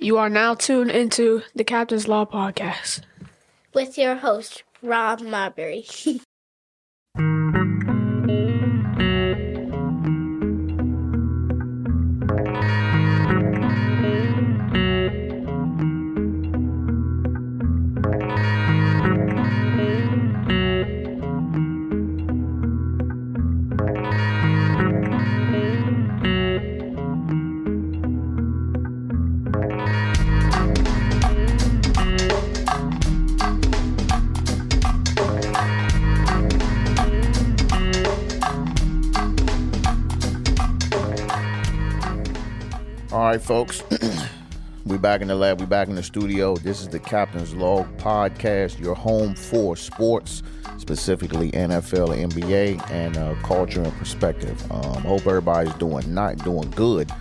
You are now tuned into the Captain's Law Podcast with your host, Rob Marbury. All right, folks, we back in the lab, we back in the studio. This is the Captain's Log Podcast, your home for sports, specifically NFL, NBA, and culture and perspective. Hope everybody's doing good.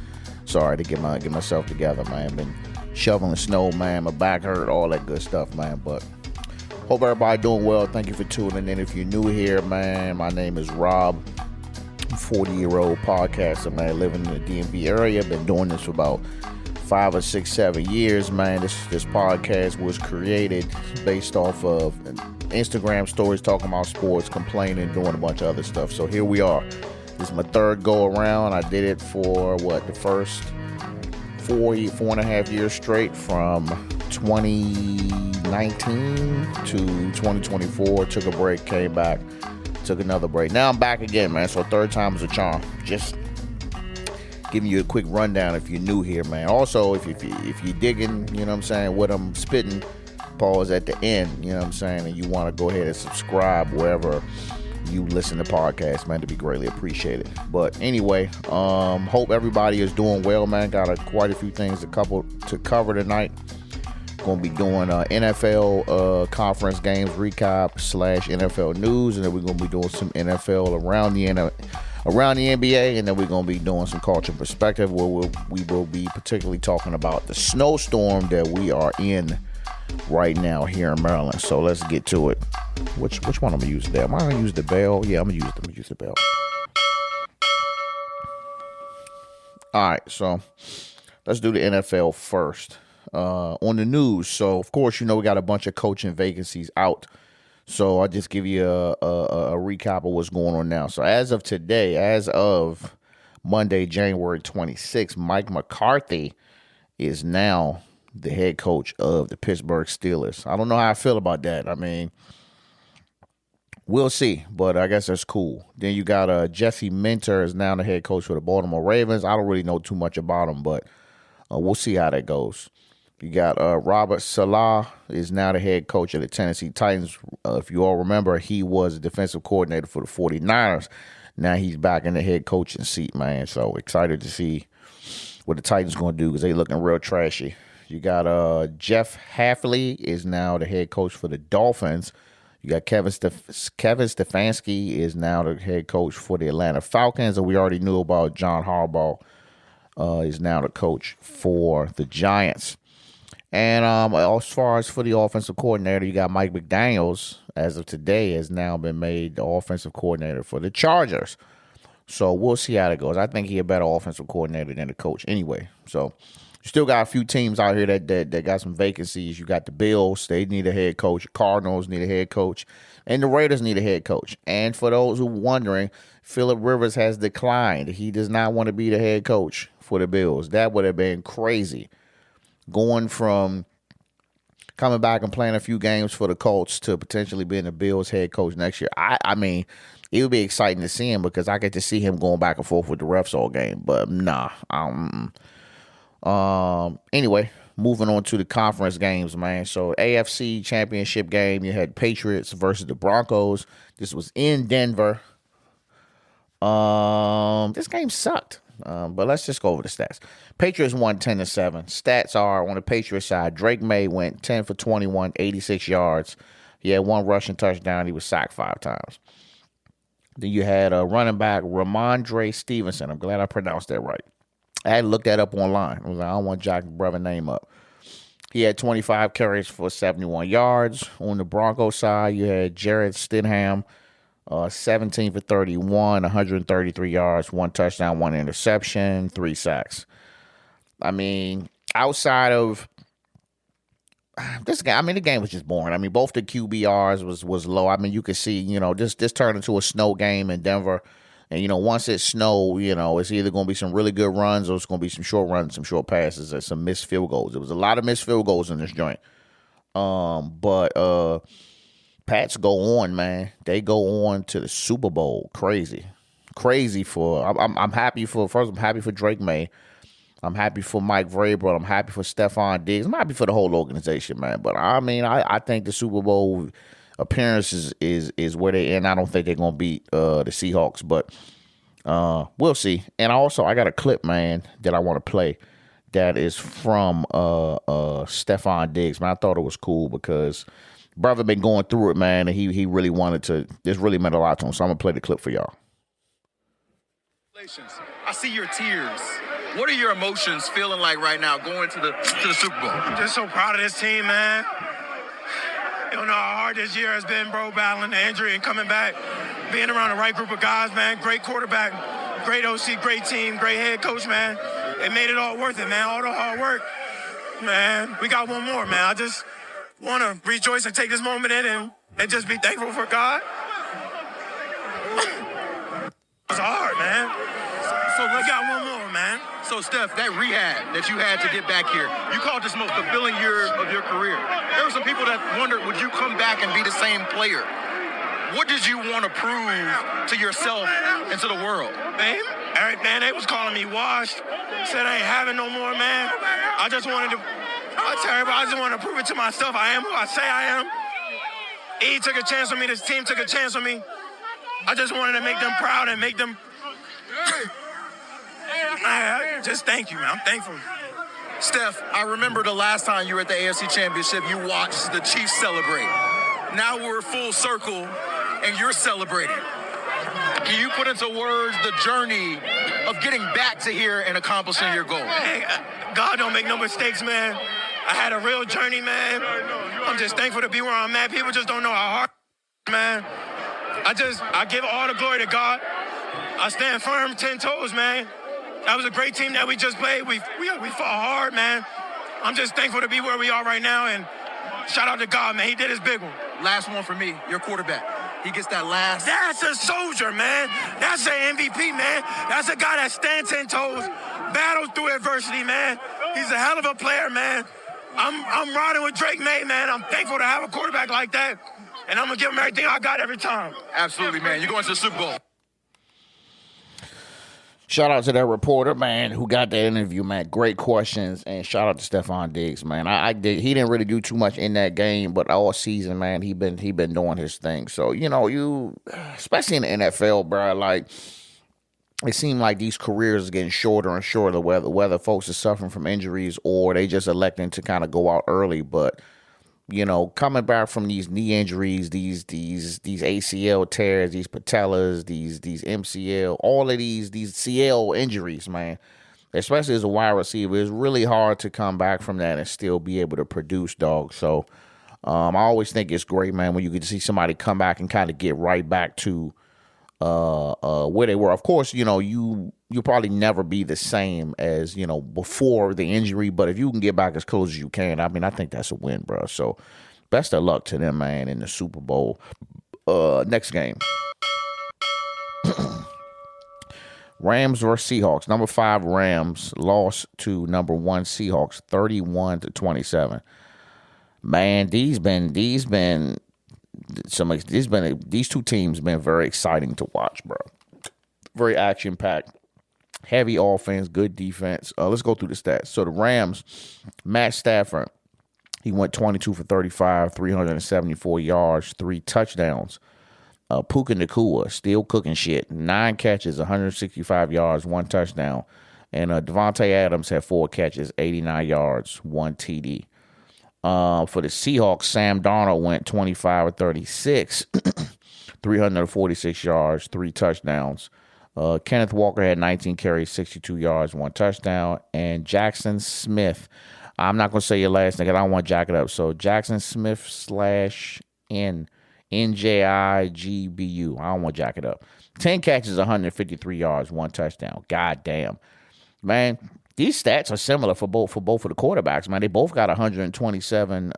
Sorry to get myself together, man. Been shoveling snow, man. My back hurt, all that good stuff, man. But hope everybody doing well. Thank you for tuning in. If you're new here, man, my name is Rob. 40-year-old podcaster, man, living in the DMV area. Been doing this for about 5 or 6, 7 years, man. This podcast was created based off of Instagram stories talking about sports, complaining, doing a bunch of other stuff. So here we are. This is my third go around. I did it for the first 4.5 years straight, from 2019 to 2024. Took a break, came back. Took another break. Now I'm back again, man. So third time is a charm. Just giving you a quick rundown if you're new here, man. Also, if you're digging, you know what I'm saying, what I'm spitting, pause at the end, you know what I'm saying, and you want to go ahead and subscribe wherever you listen to podcasts, man, to be greatly appreciated. But anyway, hope everybody is doing well, man. Got quite a few things to cover tonight. Going to be doing NFL conference games recap / NFL news, and then we're going to be doing some NFL around the NBA, and then we're going to be doing some culture perspective, where we will be particularly talking about the snowstorm that we are in right now here in Maryland. So let's get to it. Which one I'm going to use there? Am I going to use the bell? Yeah, I'm going to use the bell. All right, so let's do the NFL first. On the news, so of course, we got a bunch of coaching vacancies out. So I'll just give you a recap of what's going on now. So as of today, as of Monday, January 26th, Mike McCarthy is now the head coach of the Pittsburgh Steelers. I don't know how I feel about that. I mean, we'll see, but I guess that's cool. Then you got Jesse Minter is now the head coach for the Baltimore Ravens. I don't really know too much about him, but we'll see how that goes. You got Robert Salah is now the head coach of the Tennessee Titans. If you all remember, he was a defensive coordinator for the 49ers. Now he's back in the head coaching seat, man. So excited to see what the Titans going to do, because they looking real trashy. You got Jeff Hafley is now the head coach for the Dolphins. You got Kevin Stefanski is now the head coach for the Atlanta Falcons. And we already knew about John Harbaugh is now the coach for the Giants. And as far as for the offensive coordinator, you got Mike McDaniels, as of today, has now been made the offensive coordinator for the Chargers. So we'll see how that goes. I think he's a better offensive coordinator than the coach anyway. So you still got a few teams out here that got some vacancies. You got the Bills, they need a head coach. Cardinals need a head coach. And the Raiders need a head coach. And for those who are wondering, Phillip Rivers has declined. He does not want to be the head coach for the Bills. That would have been crazy. Going from coming back and playing a few games for the Colts to potentially being the Bills head coach next year. I mean, it would be exciting to see him, because I get to see him going back and forth with the refs all game. But nah. Anyway, moving on to the conference games, man. So AFC championship game, you had Patriots versus the Broncos. This was in Denver. This game sucked. But let's just go over the stats. Patriots won 10-7. Stats are, on the Patriots side, Drake May went 10 for 21, 86 yards. He had one rushing touchdown. He was sacked 5 times. Then you had a running back, Ramondre Stevenson. I'm glad I pronounced that right. I had to look that up online. I was like, I don't want Jack's brother name up. He had 25 carries for 71 yards. On the Broncos side, you had Jared Stidham, 17 for 31, 133 yards, 1 touchdown, 1 interception, 3 sacks. I mean, outside of this game, I mean, the game was just boring. I mean, both the QBRs was low. I mean, you could see, this turned into a snow game in Denver. And, once it snowed, it's either going to be some really good runs or it's going to be some short runs, some short passes, and some missed field goals. There was a lot of missed field goals in this joint. But Pats go on, man. They go on to the Super Bowl. Crazy for. I'm happy for. First, I'm happy for Drake May. I'm happy for Mike Vrabel. I'm happy for Stephon Diggs. I'm happy for the whole organization, man. But I mean, I think the Super Bowl appearance is where they end. I don't think they're gonna beat the Seahawks, but we'll see. And I got a clip, man, that I want to play that is from Stephon Diggs. Man, I thought it was cool because brother been going through it, man, and he really wanted to. This really meant a lot to him. So I'm gonna play the clip for y'all. I see your tears. What are your emotions feeling like right now going to the Super Bowl? I'm just so proud of this team, man. You don't know how hard this year has been, bro, battling the injury and coming back, being around the right group of guys, man. Great quarterback, great OC, great team, great head coach, man. It made it all worth it, man. All the hard work, man. We got one more, man. I just want to rejoice and take this moment in and just be thankful for God. It's hard, man. So we got one more, man. So, Steph, that rehab that you had to get back here, you called this most fulfilling year of your career. There were some people that wondered, would you come back and be the same player? What did you want to prove to yourself and to the world? Man, they was calling me washed. Said I ain't having no more, man. I just wanted to, I tell everybody, I just want to prove it to myself. I am who I say I am. E took a chance on me. This team took a chance on me. I just wanted to make them proud and make them... just thank you, man. I'm thankful. Steph, I remember the last time you were at the AFC Championship, you watched the Chiefs celebrate. Now we're full circle, and you're celebrating. Can you put into words the journey of getting back to here and accomplishing your goal? Hey, God don't make no mistakes, man. I had a real journey, man. I'm just thankful to be where I'm at. People just don't know how hard, man. I give all the glory to God. I stand firm, 10 toes, man. That was a great team that we just played. We fought hard, man. I'm just thankful to be where we are right now, and shout out to God, man. He did his big one. Last one for me, your quarterback. He gets that last. That's a soldier, man. That's an MVP, man. That's a guy that stands 10 toes, battles through adversity, man. He's a hell of a player, man. I'm riding with Drake May, man. I'm thankful to have a quarterback like that, and I'm going to give him everything I got every time. Absolutely, man. You're going to the Super Bowl. Shout out to that reporter, man, who got that interview, man. Great questions, and shout out to Stephon Diggs, man. He didn't really do too much in that game, but all season, man, he been doing his thing. So you especially in the NFL, bro, like it seemed like these careers are getting shorter and shorter. Whether folks are suffering from injuries or they just electing to kind of go out early, but. Coming back from these knee injuries, these ACL tears, these patellas, these MCL, all of these CL injuries, man, especially as a wide receiver, it's really hard to come back from that and still be able to produce, dog. So I always think it's great, man, when you get to see somebody come back and kind of get right back to where they were. Of course, you'll probably never be the same as, before the injury, but if you can get back as close as you can, I mean, I think that's a win, bro. So best of luck to them, man, in the Super Bowl. Next game. Rams versus Seahawks. Number 5 Rams lost to number 1 Seahawks 31-27. Man, these two teams been very exciting to watch, bro. Very action-packed. Heavy offense, good defense. Let's go through the stats. So the Rams, Matt Stafford, he went 22 for 35, 374 yards, 3 touchdowns. Puka Nacua, still cooking shit. 9 catches, 165 yards, 1 touchdown. And Devontae Adams had 4 catches, 89 yards, 1 TD. For the Seahawks, Sam Darnold went 25 for 36, 346 yards, 3 touchdowns. Kenneth Walker had 19 carries, 62 yards, 1 touchdown. And Jackson Smith, I'm not going to say your last name because I don't want to jack it up. So Jackson Smith /NJIGBU. I don't want to jack it up. 10 catches, 153 yards, 1 touchdown. God damn. Man, these stats are similar for both of the quarterbacks, man. They both got 127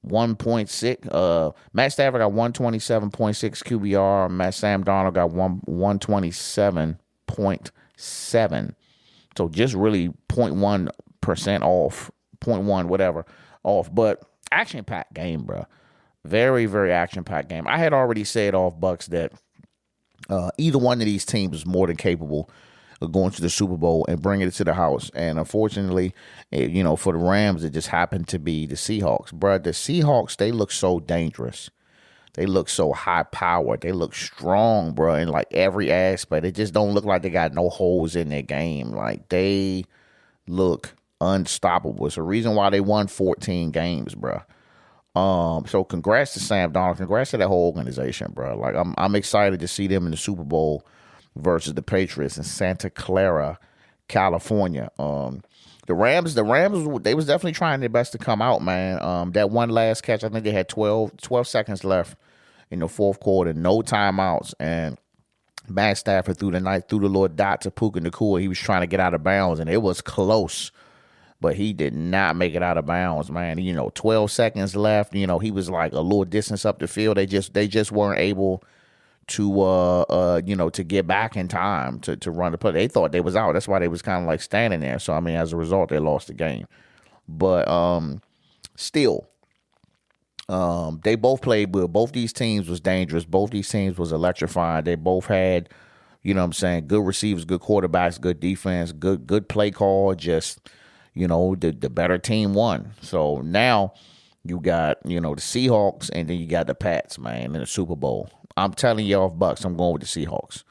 1.6. Matt Stafford got 127.6 QBR. Sam Darnold got 127.7. So just really 0.1% off, 0.1 whatever off. But action-packed game, bro. Very, very action-packed game. I had already said off Bucks that either one of these teams is more than capable of going to the Super Bowl and bringing it to the house. And unfortunately, for the Rams, it just happened to be the Seahawks. Bro, the Seahawks, they look so dangerous. They look so high-powered. They look strong, bro, in like every aspect. It just don't look like they got no holes in their game. Like, they look unstoppable. It's the reason why they won 14 games, bro. So congrats to Sam Darnold. Congrats to that whole organization, bro. Like, I'm excited to see them in the Super Bowl versus the Patriots in Santa Clara, California. The Rams, they was definitely trying their best to come out, man. That one last catch, I think they had 12 seconds left in the fourth quarter, no timeouts, and Matt Stafford threw the little dot to Puka Nacua. He was trying to get out of bounds, and it was close, but he did not make it out of bounds, man. 12 seconds left. He was like a little distance up the field. They just weren't able to get back in time to run the play. They thought they was out. That's why they was kind of like standing there. So, I mean, as a result, they lost the game. But still, they both played good. Both these teams was dangerous. Both these teams was electrifying. They both had, good receivers, good quarterbacks, good defense, good play call. Just, the better team won. So now you got, the Seahawks, and then you got the Pats, man, in the Super Bowl. I'm telling you off Bucks, I'm going with the Seahawks.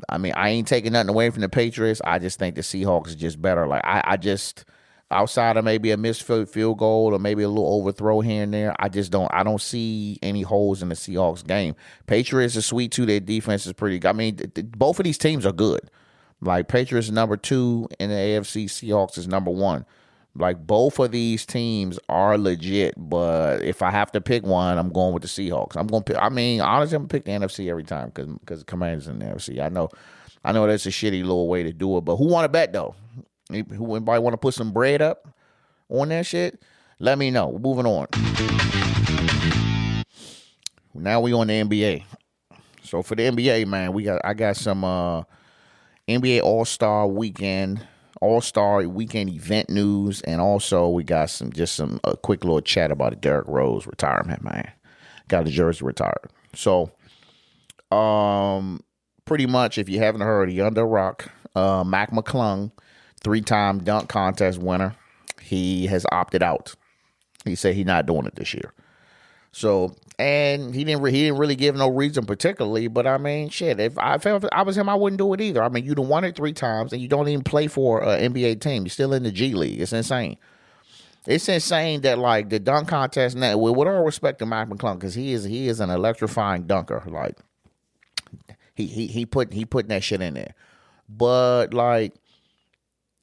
I mean, I ain't taking nothing away from the Patriots. I just think the Seahawks is just better. Like, I just, outside of maybe a missed field goal or maybe a little overthrow here and there, I don't see any holes in the Seahawks game. Patriots are sweet too. Their defense is pretty good. I mean, both of these teams are good. Like, Patriots is number 2 in the AFC. Seahawks is number 1. Like, both of these teams are legit, but if I have to pick one, I'm going with the Seahawks. Honestly, I'm going to pick the NFC every time because the Commanders in the NFC. I know that's a shitty little way to do it, but who want to bet, though? Anybody want to put some bread up on that shit? Let me know. We're moving on. Now we on the NBA. So for the NBA, man, I got some NBA All-Star Weekend event news, and also we got some quick little chat about a Derrick Rose retirement, man. Got the jersey retired. So, pretty much, if you haven't heard, he under a rock. Mac McClung, 3-time dunk contest winner, he has opted out. He said he's not doing it this year. So, and he didn't really give no reason particularly, but I mean, shit, if I was him, I wouldn't do it either. I mean, you done won it 3 times and you don't even play for an NBA team. You're still in the G League. It's insane. It's insane that, like, the dunk contest now, with all respect to Mac McClung, because he is an electrifying dunker. Like, he putting that shit in there. But, like,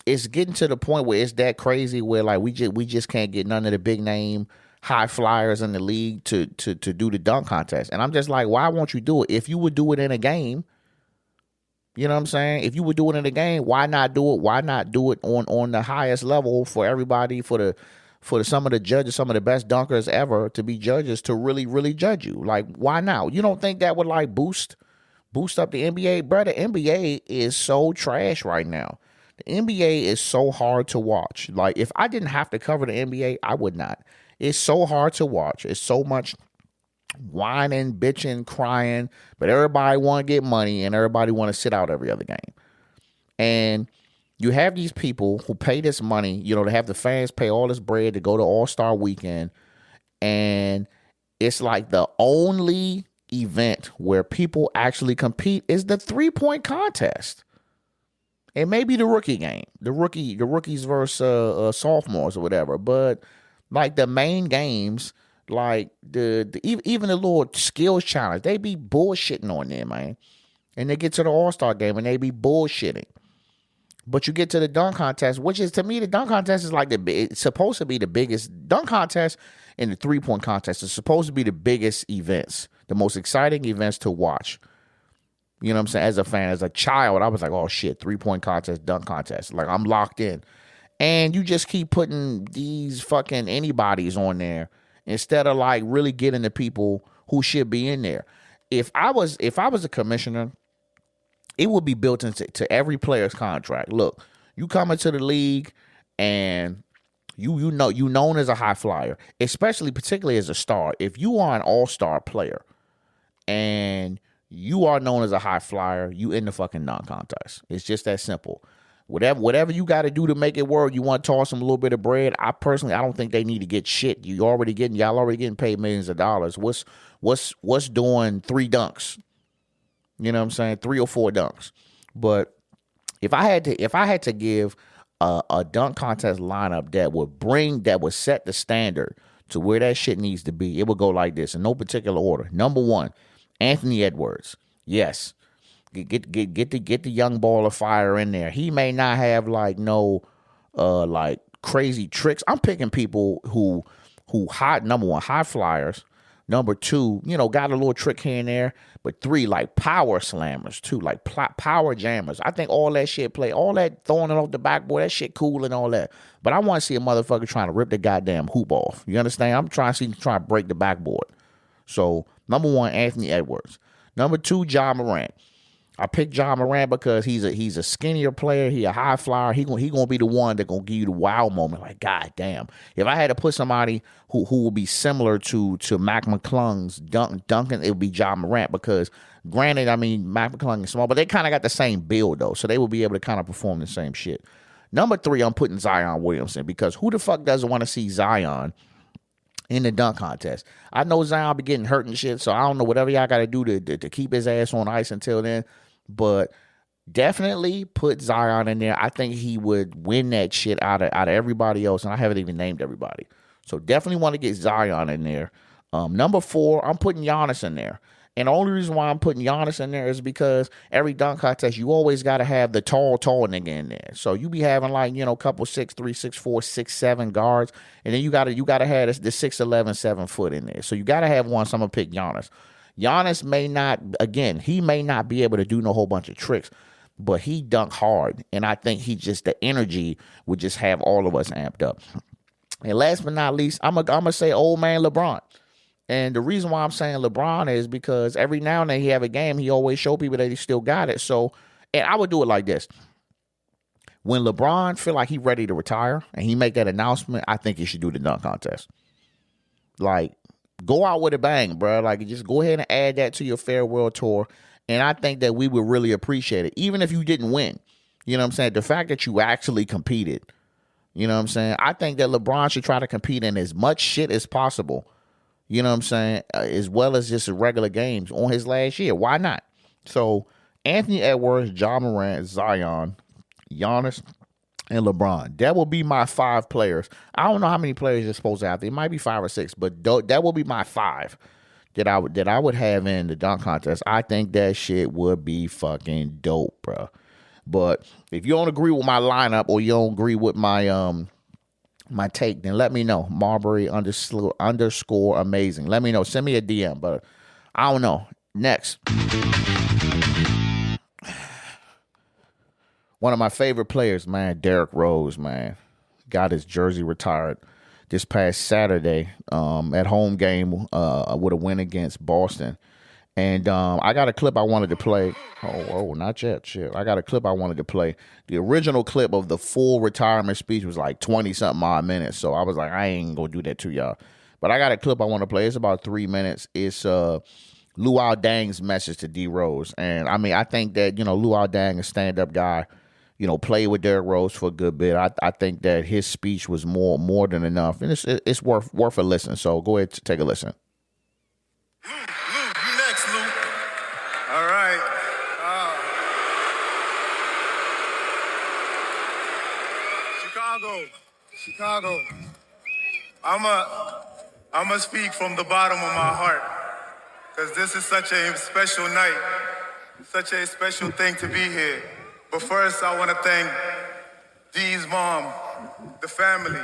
it's getting to the point where it's that crazy where, like, we just can't get none of the big name high flyers in the league to do the dunk contest. And I'm just like, why won't you do it? If you would do it in a game, you know what I'm saying? If you would do it in a game, why not do it? Why not do it on the highest level for everybody, for some of the judges, some of the best dunkers ever to be judges to really, really judge you? Like, why now? You don't think that would, like, boost up the NBA? Bro, the NBA is so trash right now. The NBA is so hard to watch. Like, if I didn't have to cover the NBA, I would not. It's so hard to watch. It's so much whining, bitching, crying, but everybody want to get money and everybody want to sit out every other game. And you have these people who pay this money, to have the fans pay all this bread to go to All-Star Weekend, and it's like the only event where people actually compete is the 3-point contest. And maybe the rookie game, the rookies versus sophomores or whatever, but like the main games, like even the little skills challenge, they be bullshitting on there, man. And they get to the All-Star game and they be bullshitting. But you get to the dunk contest, which is, to me, the dunk contest is like it's supposed to be the biggest dunk contest, and the 3-point contest is supposed to be the biggest events, the most exciting events to watch. You know what I'm saying? As a fan, as a child, I was like, oh shit, 3-point contest, dunk contest. Like, I'm locked in. And you just keep putting these fucking anybody's on there instead of like really getting the people who should be in there. If I was a commissioner, it would be built into every player's contract. Look, you come into the league and you known as a high flyer, particularly as a star. If you are an all-star player and you are known as a high flyer, you in the fucking non-contest. It's just that simple. Whatever you got to do to make it work, you want to toss them a little bit of bread. I don't think they need to get shit. Y'all already getting paid millions of dollars. What's doing 3 dunks? You know what I'm saying? 3 or 4 dunks. But if I had to give a dunk contest lineup that would set the standard to where that shit needs to be, it would go like this in no particular order. Number 1, Anthony Edwards. Yes. Get the young ball of fire in there. He may not have like like crazy tricks. I'm picking people who number 1, high flyers. Number 2, got a little trick here and there. But 3, like power slammers too, like power jammers. I think all that shit all that throwing it off the backboard, that shit cool and all that. But I want to see a motherfucker trying to rip the goddamn hoop off. You understand? I'm trying to break the backboard. So number 1, Anthony Edwards. Number 2, Ja Morant. I picked Ja Morant because he's a skinnier player. He a high flyer. He gonna be the one that gonna give you the wow moment. Like, god damn. If I had to put somebody who would be similar to Mac McClung's dunking, it would be Ja Morant because granted, I mean Mac McClung is small, but they kind of got the same build though, so they would be able to kind of perform the same shit. Number 3, I'm putting Zion Williamson because who the fuck doesn't want to see Zion in the dunk contest? I know Zion be getting hurt and shit, so I don't know whatever y'all got to do to keep his ass on ice until then. But definitely put Zion in there. I think he would win that shit out of everybody else, and I haven't even named everybody. So definitely want to get Zion in there. Number 4, I'm putting Giannis in there. And the only reason why I'm putting Giannis in there is because every dunk contest, you always got to have the tall nigga in there. So you be having like, a couple 6'3", 6'4", 6'7" guards. And then you got to have the 6'11", 7 foot in there. So you got to have one. So I'm going to pick Giannis. Giannis may not be able to do no whole bunch of tricks, but he dunk hard. And I think the energy would just have all of us amped up. And last but not least, I'm gonna say old man LeBron. And the reason why I'm saying LeBron is because every now and then he have a game, he always show people that he still got it. So, and I would do it like this. When LeBron feel like he ready to retire and he make that announcement, I think he should do the dunk contest. Like, go out with a bang, bro. Like, just go ahead and add that to your farewell tour. And I think that we would really appreciate it. Even if you didn't win. You know what I'm saying? The fact that you actually competed. You know what I'm saying? I think that LeBron should try to compete in as much shit as possible. You know what I'm saying? As well as just regular games on his last year. Why not? So, Anthony Edwards, Ja Morant, Zion, Giannis, and LeBron. That will be my 5 players. I don't know how many players you're supposed to have. It might be 5 or 6, but that will be my 5 that I would have in the dunk contest. I think that shit would be fucking dope, bro. But if you don't agree with my lineup or you don't agree with my my take, then let me know. Marbury _ amazing. Let me know. Send me a DM. But I don't know. Next. One of my favorite players, man, Derrick Rose, man. Got his jersey retired this past Saturday at home game with a win against Boston. And I got a clip I wanted to play. Oh, not yet. Shit. I got a clip I wanted to play. The original clip of the full retirement speech was like 20-something odd minutes. So I was like, I ain't going to do that to y'all. But I got a clip I want to play. It's about 3 minutes. It's Luol Deng's message to D Rose. And I mean, I think that, Luol Deng, a stand-up guy, played with Derrick Rose for a good bit. I think that his speech was more than enough. And it's worth a listen. So go ahead and take a listen. All right. Chicago. I'ma speak from the bottom of my heart, because this is such a special night, such a special thing to be here. But first, I want to thank Dee's mom, the family,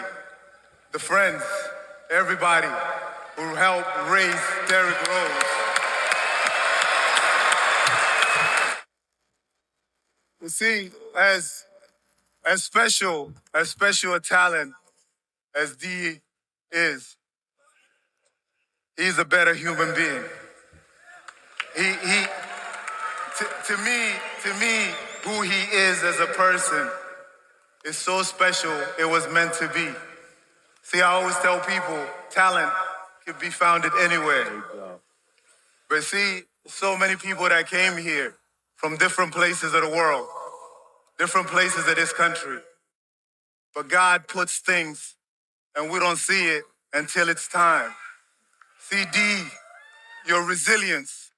the friends, everybody who helped raise Derrick Rose. You see, as special a talent as D is, he's a better human being. To me, who he is as a person is so special, it was meant to be. See, I always tell people, talent can be found anywhere. But see, so many people that came here from different places of the world, different places of this country. But God puts things, and we don't see it until it's time. See, D, your resilience,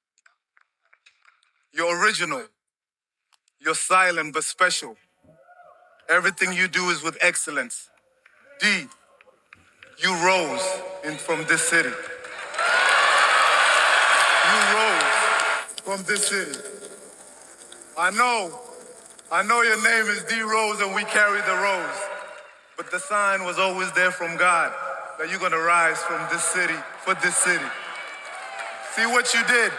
you're original, you're silent but special. Everything you do is with excellence. D, you rose from this city. You rose from this city. I know your name is D Rose and we carry the rose. But the sign was always there from God that you're gonna rise from this city, for this city. See what you did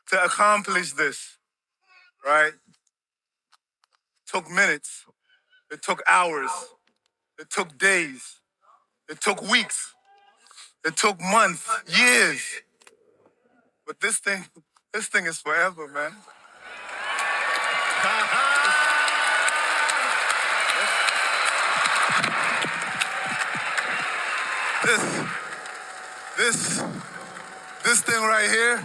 to accomplish this, right? It took minutes, it took hours, it took days, it took weeks, it took months, years. But this thing is forever, man. This thing right here,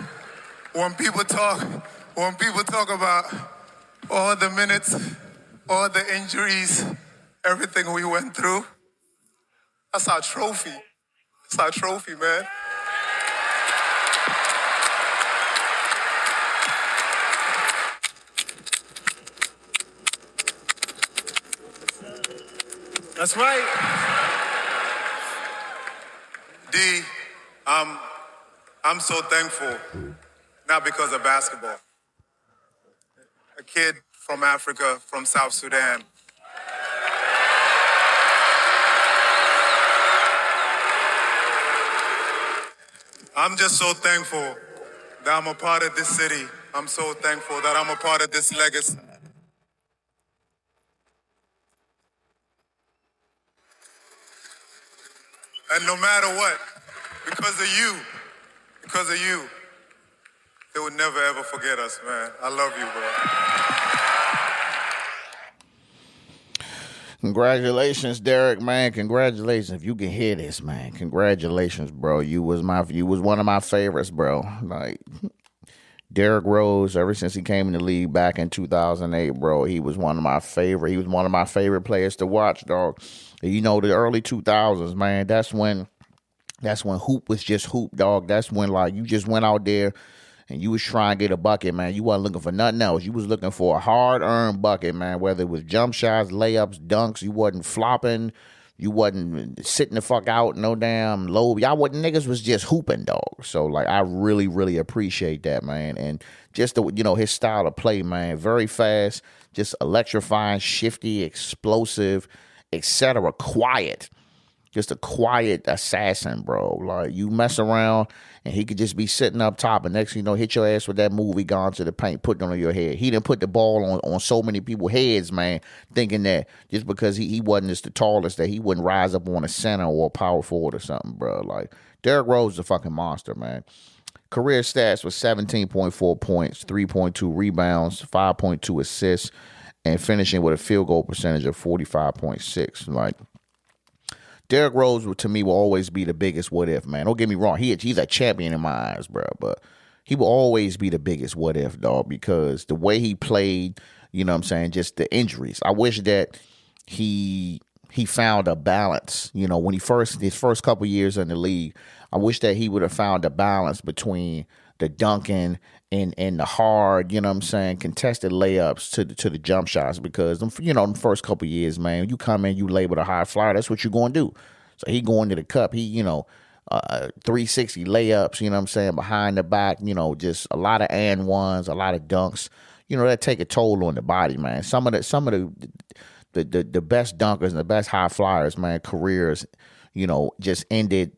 when people talk about all the minutes, all the injuries, everything we went through, that's our trophy. It's our trophy, man. That's right. D, I'm so thankful, not because of basketball. A kid from Africa, from South Sudan. I'm just so thankful that I'm a part of this city. I'm so thankful that I'm a part of this legacy. And no matter what, because of you, they would never ever forget us, man. I love you, bro. Congratulations, Derrick, man. Congratulations. If you can hear this, man. Congratulations, bro. You was one of my favorites, bro. Like Derrick Rose, ever since he came in the league back in 2008, bro, he was one of my favorite. He was one of my favorite players to watch, dog. You know, the early 2000s, man, that's when hoop was just hoop, dog. That's when, like, you just went out there and you was trying to get a bucket, man. You wasn't looking for nothing else. You was looking for a hard-earned bucket, man, whether it was jump shots, layups, dunks. You wasn't flopping. You wasn't sitting the fuck out, no damn low. Niggas was just hooping, dog. So, like, I really, really appreciate that, man. And just, his style of play, man, very fast, just electrifying, shifty, explosive, etc. Quiet. Just a quiet assassin, bro. Like, you mess around and he could just be sitting up top and next thing you know, hit your ass with that movie gone to the paint, put it on your head. He didn't put the ball on so many people's heads, man, thinking that just because he wasn't just the tallest that he wouldn't rise up on a center or a power forward or something, bro. Like, Derrick Rose is a fucking monster, man. Career stats was 17.4 points, 3.2 rebounds, 5.2 assists, and finishing with a field goal percentage of 45.6. Like, Derrick Rose, to me, will always be the biggest what if, man. Don't get me wrong. He's a champion in my eyes, bro. But he will always be the biggest what if, dog, because the way he played, you know what I'm saying, just the injuries. I wish that he found a balance, when his first couple years in the league. I wish that he would have found a balance between the dunking and the hard, you know what I'm saying, contested layups to the jump shots, because, them first couple years, man, you come in, you label a high flyer, that's what you're going to do. So he going to the cup, 360 layups, you know what I'm saying, behind the back, just a lot of and ones, a lot of dunks, that take a toll on the body, man. Some of the best dunkers and the best high flyers, man, careers, just ended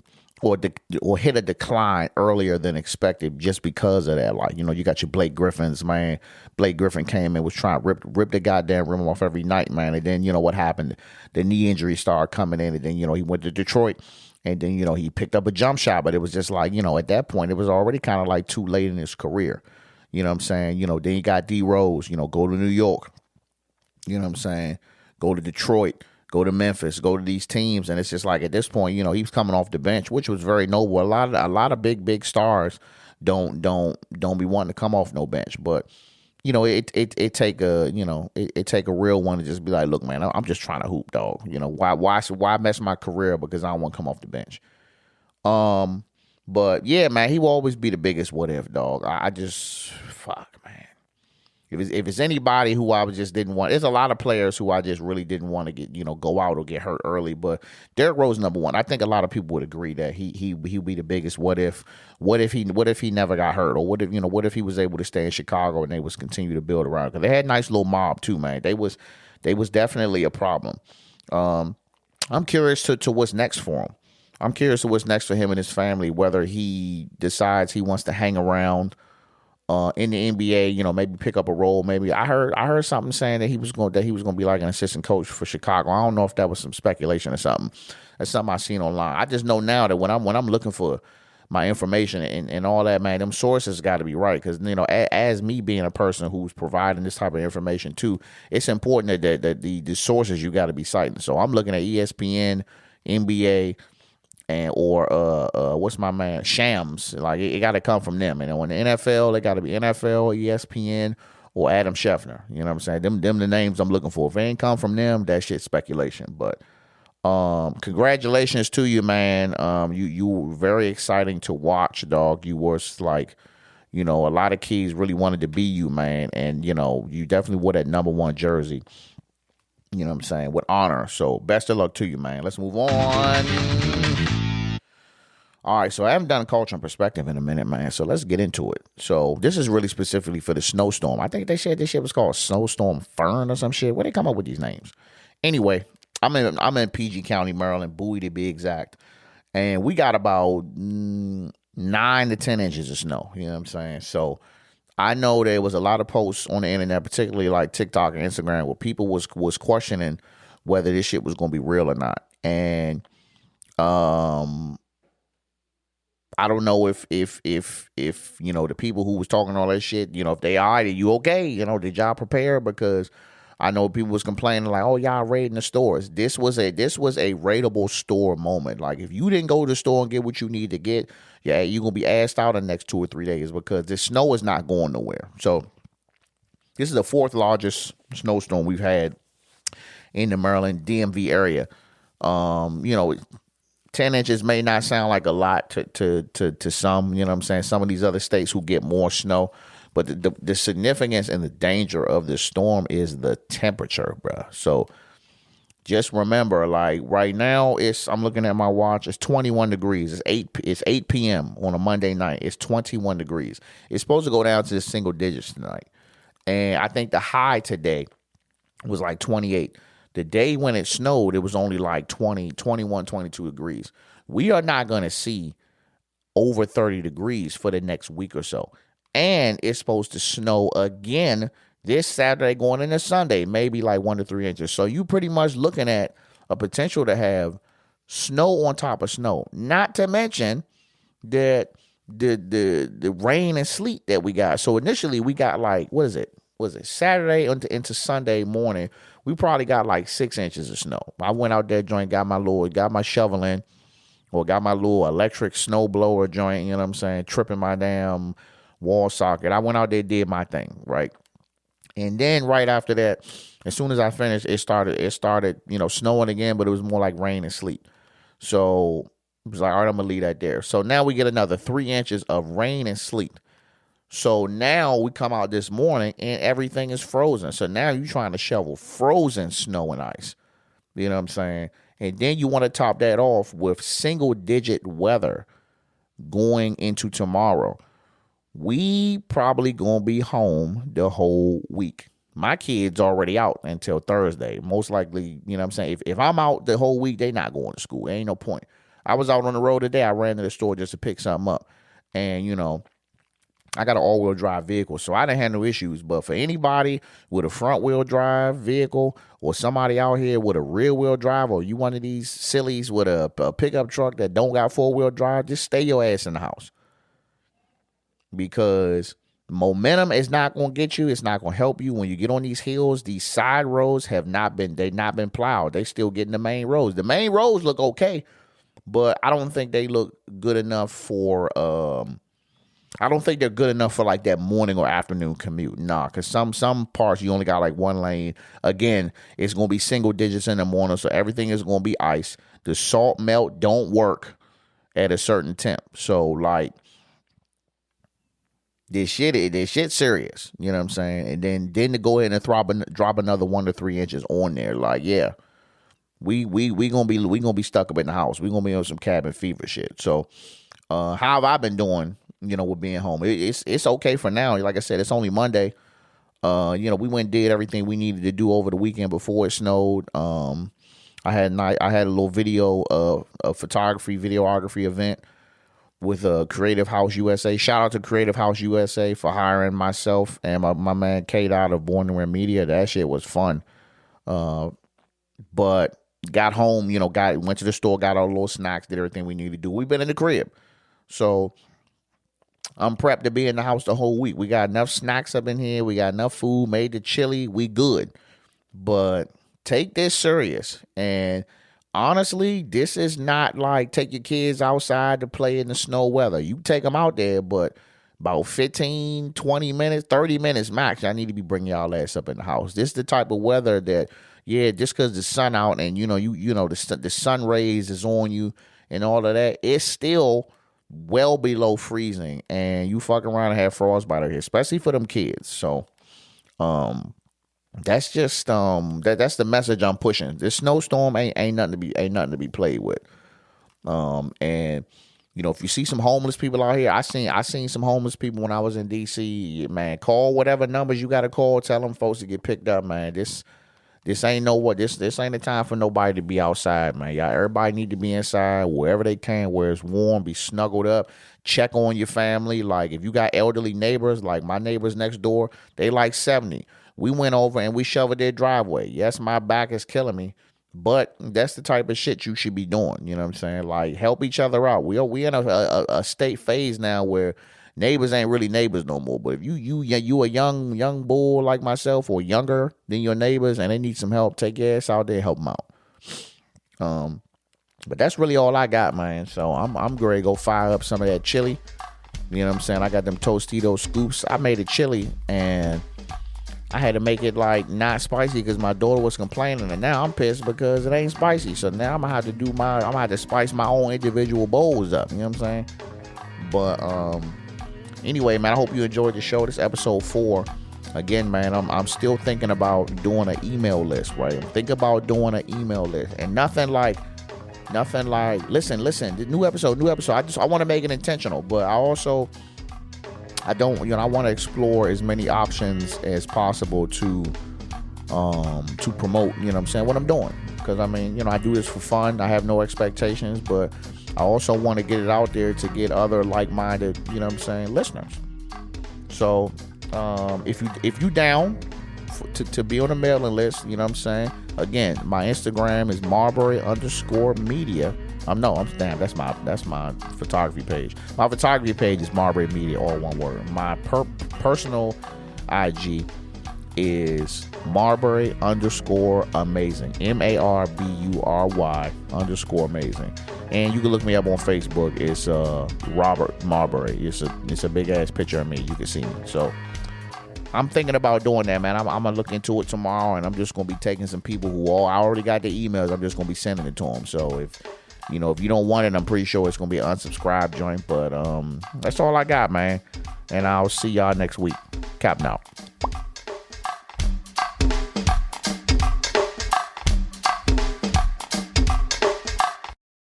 or hit a decline earlier than expected just because of that. Like, you got your Blake Griffins, man. Blake Griffin came and was trying to rip the goddamn rim off every night, man. And then, what happened? The knee injury started coming in, and then, he went to Detroit, and then, he picked up a jump shot, but it was just like, at that point, it was already kind of like too late in his career. You know what I'm saying? Then you got D Rose, go to New York. You know what I'm saying? Go to Detroit. Go to Memphis, go to these teams, and it's just like at this point, he was coming off the bench, which was very noble. A lot of big stars don't be wanting to come off no bench, but it take a real one to just be like, look, man, I'm just trying to hoop, dog. Why mess my career because I don't want to come off the bench. But yeah, man, he will always be the biggest what if, dog. I just fuck, man. If it's anybody who I just didn't want, there's a lot of players who I just really didn't want to get, go out or get hurt early. But Derrick Rose, number one. I think a lot of people would agree that he'd be the biggest what if. What if he never got hurt, or what if he was able to stay in Chicago and they was continue to build around? Because they had a nice little mob too, man. They was definitely a problem. I'm curious to what's next for him. I'm curious to what's next for him and his family. Whether he decides he wants to hang around in the NBA, maybe pick up a role. Maybe I heard something saying that he was going to be like an assistant coach for Chicago. I don't know if that was some speculation or something. That's something I seen online. I just know now that when I'm looking for my information and all that, man, them sources got to be right. Because as me being a person who's providing this type of information too, it's important that the sources you got to be citing. So I'm looking at ESPN, NBA. Or what's my man Shams? Like it got to come from them. And on the NFL, they got to be NFL, ESPN, or Adam Schefter. You know what I'm saying? Them the names I'm looking for. If it ain't come from them, that shit's speculation. But congratulations to you, man. You were very exciting to watch, dog. You was like, a lot of kids really wanted to be you, man. And you definitely wore that number 1 jersey. You know what I'm saying? With honor. So best of luck to you, man. Let's move on. All right, so I haven't done culture and perspective in a minute, man. So let's get into it. So this is really specifically for the snowstorm. I think they said this shit was called Snowstorm Fern or some shit. Where they come up with these names? Anyway, I'm in PG County, Maryland, Bowie to be exact, and we got about 9 to 10 inches of snow. You know what I'm saying? So I know there was a lot of posts on the internet, particularly like TikTok and Instagram, where people was questioning whether this shit was going to be real or not, and I don't know if the people who was talking all that shit, if they all right, are you okay? Did y'all prepare? Because I know people was complaining like, oh, y'all raiding the stores. This was a raidable store moment. Like if you didn't go to the store and get what you need to get, yeah, you're gonna be asked out in the next 2 or 3 days because the snow is not going nowhere. So this is the 4th largest snowstorm we've had in the Maryland DMV area. 10 inches may not sound like a lot to some, you know what I'm saying, some of these other states who get more snow. But the significance and the danger of this storm is the temperature, bro. So just remember, like right now, I'm looking at my watch, it's 21 degrees. It's 8 p.m. on a Monday night. It's 21 degrees. It's supposed to go down to the single digits tonight. And I think the high today was like 28. The day when it snowed, it was only like 20, 21, 22 degrees. We are not going to see over 30 degrees for the next week or so. And it's supposed to snow again this Saturday going into Sunday, maybe like 1 to 3 inches. So you pretty much looking at a potential to have snow on top of snow. Not to mention that the rain and sleet that we got. So initially we got like, was it Saturday into Sunday morning, we probably got like 6 inches of snow. I went out there joint, got my shovel in, or got my little electric snow blower joint, you know what I'm saying, tripping my damn wall socket. I went out there, did my thing, right? And then right after that, as soon as I finished, it started, snowing again, but it was more like rain and sleet. So it was like, all right, I'm gonna leave that there. So now we get another 3 inches of rain and sleet. So now we come out this morning and everything is frozen. So now you're trying to shovel frozen snow and ice. You know what I'm saying? And then you want to top that off with single digit weather going into tomorrow. We probably going to be home the whole week. My kid's already out until Thursday. Most likely, you know what I'm saying? If I'm out the whole week, they not going to school. There ain't no point. I was out on the road today. I ran to the store just to pick something up. And, you know, I got an all-wheel drive vehicle, so I didn't have no issues. But for anybody with a front-wheel drive vehicle or somebody out here with a rear-wheel drive, or you one of these sillies with a pickup truck that don't got four-wheel drive, just stay your ass in the house. Because momentum is not going to get you. It's not going to help you. When you get on these hills, these side roads they've not been plowed. They still getting the main roads. The main roads look okay, but I don't think they look good enough for I don't think they're good enough for like that morning or afternoon commute. Nah, because some parts you only got like one lane. Again, it's going to be single digits in the morning, so everything is going to be ice. The salt melt don't work at a certain temp. So like this shit serious. You know what I'm saying? And then to go ahead and drop another 1 to 3 inches on there, like yeah, we gonna be stuck up in the house. We gonna be on some cabin fever shit. So how have I been doing? You know, with being home, it's okay for now. Like I said, it's only Monday. You know, we went and did everything we needed to do over the weekend before it snowed. I had a little videography event with Creative House USA. Shout out to Creative House USA for hiring myself and my man Kate out of Born to Wear Media. That shit was fun. But got home, you know, went to the store, got our little snacks, did everything we needed to do. We've been in the crib, so I'm prepped to be in the house the whole week. We got enough snacks up in here. We got enough food, made the chili. We good. But take this serious. And honestly, this is not like take your kids outside to play in the snow weather. You take them out there, but about 15, 20 minutes, 30 minutes max, I need to be bringing y'all ass up in the house. This is the type of weather that, yeah, just because the sun out and, you know, the sun rays is on you and all of that, it's still well below freezing, and you fuck around and have frostbite out here, especially for them kids. So that's just that's the message I'm pushing. This snowstorm ain't nothing to be played with. And you know, if you see some homeless people out here, I seen some homeless people when I was in DC. Man, call whatever numbers you got to call. Tell them folks to get picked up, man. This ain't this ain't the time for nobody to be outside, man. Y'all, everybody need to be inside wherever they can, where it's warm, be snuggled up. Check on your family. Like if you got elderly neighbors, like my neighbors next door, they like 70. We went over and we shoveled their driveway. Yes, my back is killing me, but that's the type of shit you should be doing. You know what I'm saying? Like help each other out. We in a state phase now where neighbors ain't really neighbors no more. But if you a young bull like myself or younger than your neighbors and they need some help, take your ass out there and help them out. But that's really all I got, man. So I'm ready to go fire up some of that chili. You know what I'm saying? I got them Tostitos scoops. I made a chili and I had to make it like not spicy because my daughter was complaining, and now I'm pissed because it ain't spicy. So now I'm gonna have to spice my own individual bowls up. You know what I'm saying? But anyway, man, I hope you enjoyed the show. This episode 4. Again, man, I'm still thinking about doing an email list, right? I'm thinking about doing an email list, and nothing like. Listen. The new episode. I want to make it intentional, but I want to explore as many options as possible to promote. You know what I'm saying? What I'm doing, because I mean, you know, I do this for fun. I have no expectations, but I also want to get it out there to get other like-minded, you know what I'm saying, listeners. So if you down to be on the mailing list, you know what I'm saying. Again, my Instagram is Marbury_media. That's my photography page. My photography page is Marbury Media, all one word. My personal IG is Marbury_amazing. MARBURY_amazing. And you can look me up on Facebook. It's Robert Marbury. It's a big ass picture of me. You can see me. So I'm thinking about doing that, man. I'm gonna look into it tomorrow, and I'm just gonna be taking some people I already got their emails. I'm just gonna be sending it to them. So if you don't want it, I'm pretty sure it's gonna be an unsubscribe joint. But that's all I got, man. And I'll see y'all next week. Captain out.